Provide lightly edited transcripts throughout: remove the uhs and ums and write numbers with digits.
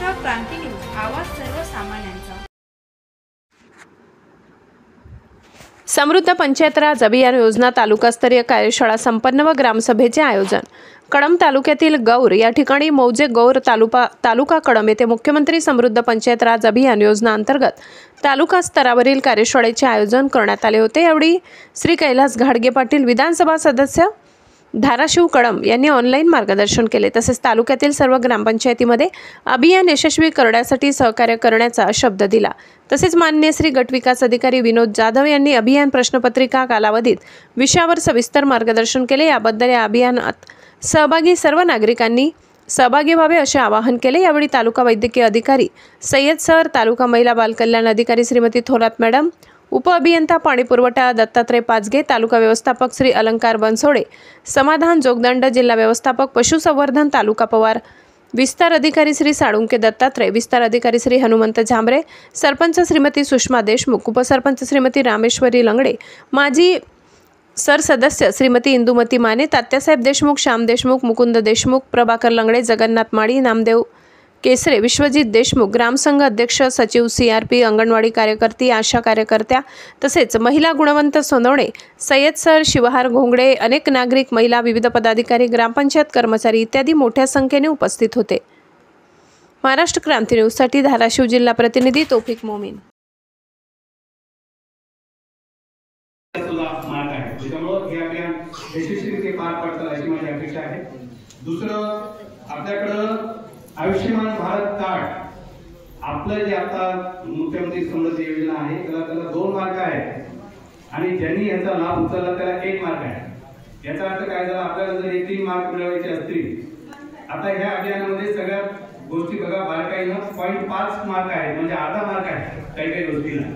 महाराष्ट्र क्रांती news, आवाज सर्वसामान्यांचा। समृद्ध पंचायत राज अभियान योजना तालुकास्तरीय कार्यशाळा संपन्न व ग्रामसभेचे आयोजन। कळंब तालुक्यातील गौर या ठिकाणी मौजे गौर तालुका कळंब येथे मुख्यमंत्री समृद्ध पंचायत राज अभियान योजना अंतर्गत तालुका स्तरावरील कार्यशाळेचे आयोजन करण्यात आले होते। यावेळी श्री कैलास घाडगे पाटील विधानसभा सदस्य धाराशिव कळंब यांनी ऑनलाईन मार्गदर्शन केले। तसेच तालुक्यातील सर्व ग्रामपंचायतीमध्ये अभियान यशस्वी करण्यासाठी सहकार्य करण्याचा शब्द दिला। तसेच माननीय श्री गट विकास अधिकारी विनोद जाधव यांनी अभियान प्रश्नपत्रिका कालावधीत विषयावर सविस्तर मार्गदर्शन केले। याबद्दल या अभियानात सहभागी सर्व नागरिकांनी सहभागी व्हावे असे आवाहन केले। यावेळी तालुका वैद्यकीय अधिकारी सय्यद सर, तालुका महिला बाल कल्याण अधिकारी श्रीमती थोरात मॅडम, उप अभियंता पाणी पुरवठा दत्तात्रय पाचगे, तालुका व्यवस्थापक श्री अलंकार बनसोडे, समाधान जोगदंड, जिल्हा व्यवस्थापक पशुसंवर्धन तालुका पवार, विस्तार अधिकारी श्री साळुंके दत्तात्रय, विस्तार अधिकारी श्री हनुमंत झांबरे, सरपंच श्रीमती सुषमा देशमुख, उपसरपंच श्रीमती रामेश्वरी लंगडे, माजी सरसदस्य श्रीमती इंदुमती माने, तात्यासाहेब देशमुख, श्याम देशमुख, मुकुंद देशमुख, प्रभाकर लंगडे, जगन्नाथ माळी, नामदेव केसरे, विश्वजित देशमुख, ग्रामसंघ अध्यक्ष, सचिव CRP, अंगणवाडी कार्यकर्ती, आशा कार्यकर्त्या, तसेच महिला गुणवंत सोनवणे, सय्यद सर, शिवहार घोंगडे, अनेक नागरिक, महिला, विविध पदाधिकारी, ग्रामपंचायत कर्मचारी इत्यादी मोठ्या संख्येने उपस्थित होते। महाराष्ट्र क्रांती न्यूजसाठी धाराशिव जिल्हा प्रतिनिधी तौफिक मोमीन। आयुष्यमान भारत कार्ड आपलं जे आता मुख्यमंत्री समृद्धी योजना आहे त्याला 2 मार्क आहेत आणि ज्यांनी याचा लाभ उचलला त्याला 1 मार्क आहे। याचा अर्थ काय झाला, आपल्याला जर 3 मार्क मिळवायचे असतील, आता ह्या अभियानामध्ये सगळ्या गोष्टी बघा बारकाईनं 0.5 मार्क आहेत, म्हणजे अर्धा मार्क आहे काही काही गोष्टीला।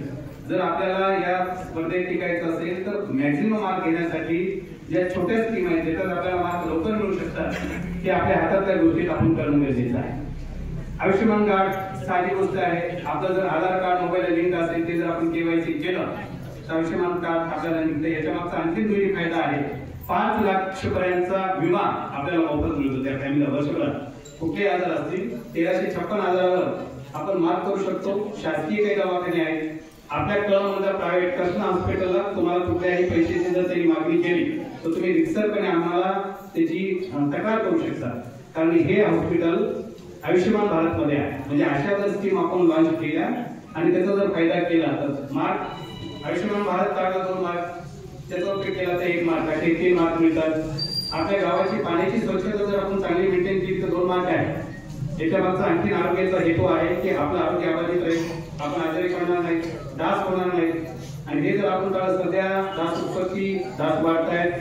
जर आपल्याला या स्पर्धेत टिकायचं असेल तर मॅक्झिमम मार्क घेण्यासाठी ज्या छोट्या स्कीम आहेत ज्याच्यात आपल्याला मार्क लवकर मिळू शकतात ते आपल्या हातातल्या गोष्टीत आपण करणं गरजेचं आहे। आयुष्यमान कार्ड साधी गोष्ट आहे, आपलं जर आधार कार्ड मोबाईलला लिंक असेल ते जर आपण KYC केलं तर आयुष्यमान कार्ड आपल्याला निघतं। याच्या मागचा आणखी दुसरी फायदा आहे, 5 लाख पर्यंतचा विमा आपल्याला मोफत मिळतो त्या फॅमिलीला वर्षभर। कुठले आजार असतील 1356 आजारावर आपण मार्क करू शकतो। शासकीय काही दवाखाने आहेत, आपल्या कळंबमधल्या प्रायव्हेट कृष्णा हॉस्पिटलला तुम्हाला कुठल्याही पैशाची जर तरी मागणी केली तर तुम्ही रिक्सरपणे आम्हाला त्याची तक्रार करू शकता, कारण हे हॉस्पिटल आयुष्यमान भारत मध्ये आहे। म्हणजे अशा जर स्कीम आपण लॉन्च केल्या आणि त्याचा जर फायदा केला तर मार्क आयुष्यमान भारत कार्डला 2 मार्क, त्याचा उपयोग केला तर 1 मार्क, असे 3 मार्क मिळतात। आपल्या गावाची पाण्याची स्वच्छता जर आपण चांगली मेंटेन केली तर 2 मार्क आहे। याच्या मागचा आणखी आरोग्याचा हेतू आहे की आपलं आरोग्य अबाधित राहील, आपण आजारी पडणार नाही, डास होणार नाही। आणि हे जर आपण काळात सध्या डास उत्पत्ती, डास वाढतायत,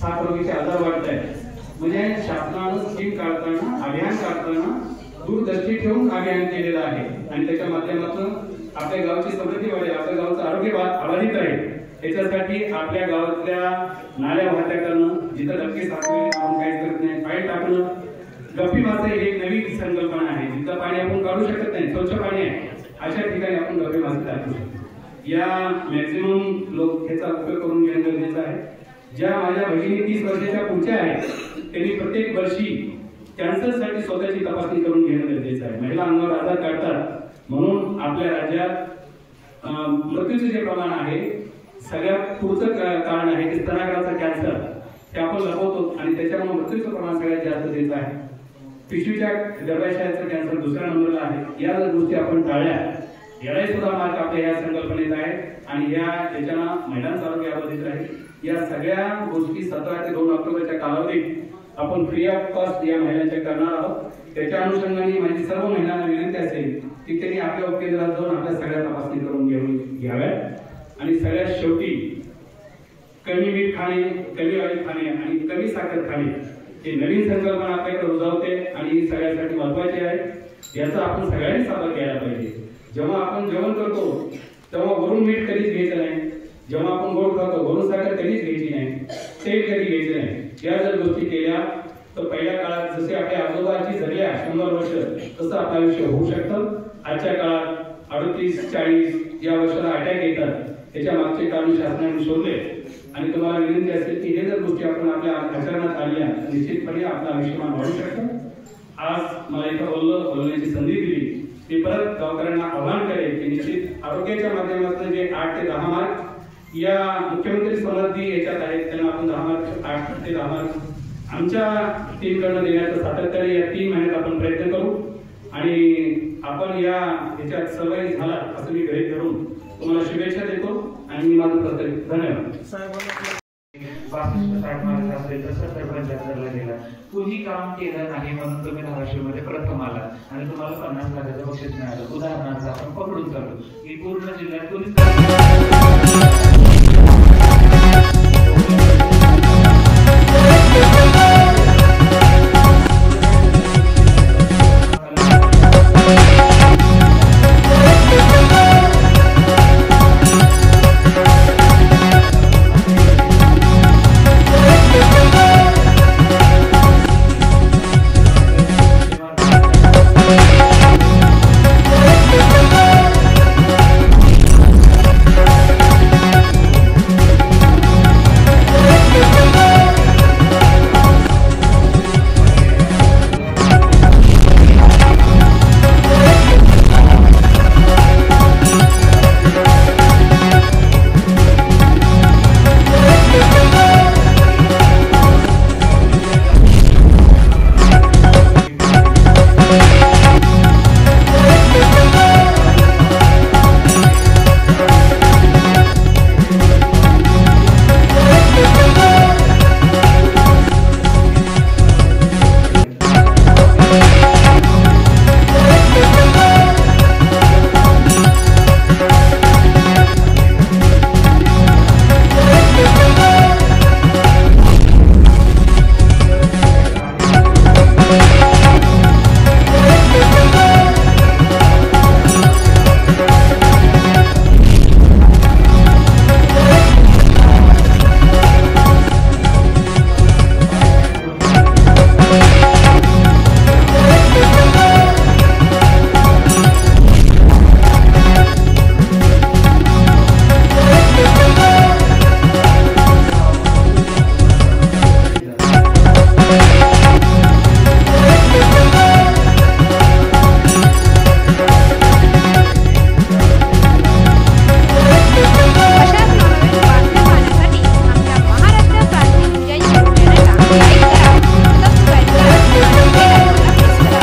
साथरोगाचे आजार वाढतायत, म्हणजे शासनानं स्कीम काढताना, अभियान काढताना दूरदृष्टी ठेवून अभियान केलेलं आहे आणि त्याच्या माध्यमातून आपल्या गावची समृद्धी वाढेल, आपल्या गावचं आरोग्य अबाधित राहील। याच्यासाठी आपल्या गावातल्या नाल्या वाहत्या करणं, जिथं डबके साचलेले आपण काहीच करत नाही, पाणी टाकणं, गप्पी मासे ही एक नवी संकल्पना आहे। जिथं पाणी आपण काढू शकत नाही, स्वच्छ पाणी आहे, अशा ठिकाणी आपण गप्पी मासे टाकू शकतो। या मॅक्झिमम लोक ह्याचा उपयोग करून घेणं गरजेचं आहे। ज्या माझ्या भगिनी 30 वर्षाच्या पुढच्या आहेत त्यांनी प्रत्येक वर्षी कॅन्सरसाठी स्वतःची तपासणी करून घेणं गरजेचं आहे। महिला अंगावर आजार काढतात म्हणून आपल्या राज्यात मृत्यूचे जे प्रमाण आहे सगळ्यात पुढचं कारण आहे की स्तनाग्राचा कॅन्सर, ते आपण लपवतो आणि त्याच्यामुळे मृत्यूचं प्रमाण सगळ्यात जास्त देत आहे। पिशवीच्या गर्भाशयाचं कॅन्सर 2ऱ्या नंबरला आहे। या जर गोष्टी आपण टाळल्या, यालाही सुद्धा मार्क आपल्या या संकल्पनेत आहे आणि याच्यानं महिलांचं आरोग्य अबाधित राहील। या सगळ्या गोष्टी 17 ते 2 ऑक्टोबरच्या कालावधीत आपण फ्री ऑफ कॉस्ट या महिलांच्या करणार आहोत। त्याच्या अनुषंगाने माझी सर्व महिलांना विनंती असेल की त्यांनी आपल्या उपकेंद्रात जाऊन आपल्या सगळ्या तपासणी करून घ्याव्यात आणि सगळ्यात शेवटी कमी मीठ खाणे, कमी ऑइल खाणे आणि कमी साखर खाणे हे नवीन संकल्पना आपल्याकडे रुजवते आणि ही सगळ्यांसाठी महत्वाची आहे। याचा आपण सगळ्यांनी सावध घ्यायला पाहिजे। जेव्हा आपण जेवण करतो तेव्हा वरून मीठ कधीच घ्यायचं नाही, जेव्हा आपण गोड खातो वरून साखर कधीच घ्यायची नाही, तेल कधी घ्यायचं नाही। या जर गोष्टी केल्या तर पहिल्या काळात जसे आपल्या आजोबांची जगल्या 100 वर्ष तसं आपलं आयुष्य होऊ शकतं। आजच्या काळात 38-40 या वर्षाला अटॅक येतात, त्याच्या मागचे कारण शासनाने शोधले आणि तुम्हाला विनंती असेल की हे जर गोष्टी आपण आपल्या आचरणात आल्या निश्चितपणे आपलं आयुष्यमान वाढू शकतं। आज मला इथं बोलण्याची संधी दिली, मी परत गावकऱ्यांना आवाहन करेन की निश्चित आरोग्याच्या माध्यमातून जे 8 ते 10 मार्क या मुख्यमंत्री समृद्धी याच्यात आहेत, त्यांना आपण 10 मार्क 8 ते 10 मार्क आमच्या टीमकडनं देण्याचं सातत्याने या 3 महिन्यात आपण प्रयत्न करू आणि आपण या याच्यात सहभागी झाला असं मी गृहीत धरून तुम्हाला शुभेच्छा देतो आणि मी माझं प्रत्येक धन्यवाद. 65-60 मार्क असेल तर 70-75 गेला. कुणी काम केलं नाही म्हणून तुम्ही धाराशिवमध्ये प्रथम आला आणि तुम्हाला 50 लाखाचं बक्षीस मिळालं. उदाहरणार्थ आपण पकडून चालू की पूर्ण जिल्ह्यात कुणीच